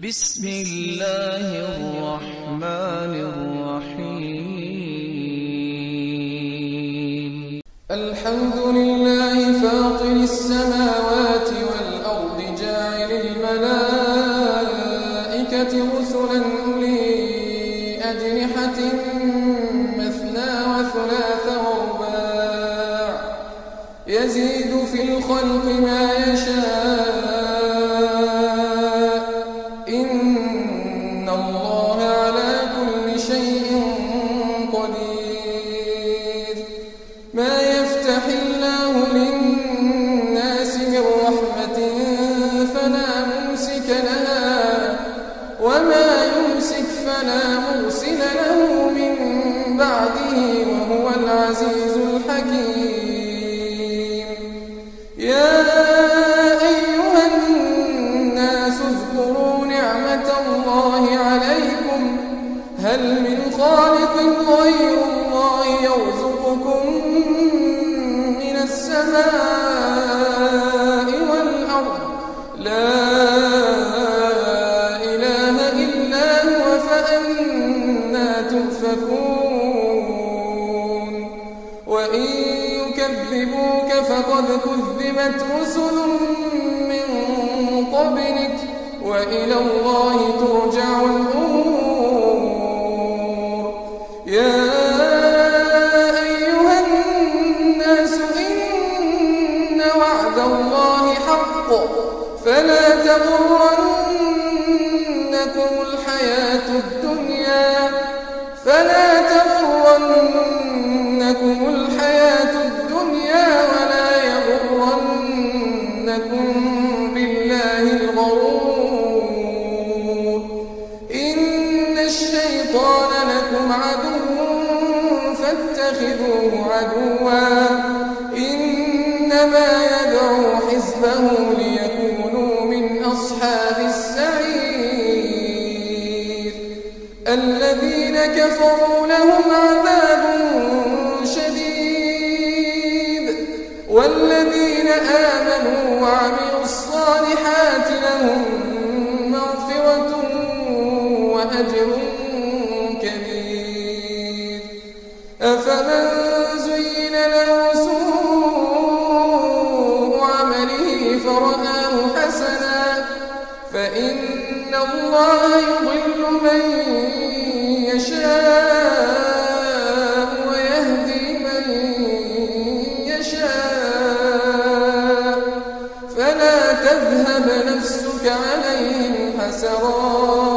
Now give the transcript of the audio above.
بسم الله الرحمن الرحيم. الحمد لله فاطر السماوات والأرض جاعل الملائكة رسلا أولي أجنحة مثنى وثلاث ورباع يزيد في الخلق ما يشاء إن الله على كل شيء قدير. ما يفتح الله للناس من رحمة فلا ممسك لها وما يمسك فلا مرسل له من بعده وهو العزيز الحكيم. يا أيها الناس اذكروا نعمة الله عليكم هل من خالق غير الله يرزقكم من السماء والأرض لا إله إلا هو فأنى تؤفكون. وإن يكذبوك فقد كذبت رسل من قبلك وإلى الله ترجع الأمور. يا أيها الناس إن وعد الله حق فلا تغرنكم الحياة الدنيا ولا يغرنكم بالله الغرور. إن الشيطان لكم عدو فاتخذوه عدوا إنما يدعو حزبه ليكونوا من أصحاب السعير. الذين كفروا لهم عذاب شديد والذين آمنوا وعملوا الصالحات لهم مغفرة وأجر كبير. أفمن زين له سوء عمله فرآه حسنا فإن الله يضل من يشاء ويهدي من يشاء فلا تذهب نفسك عليهم حسرات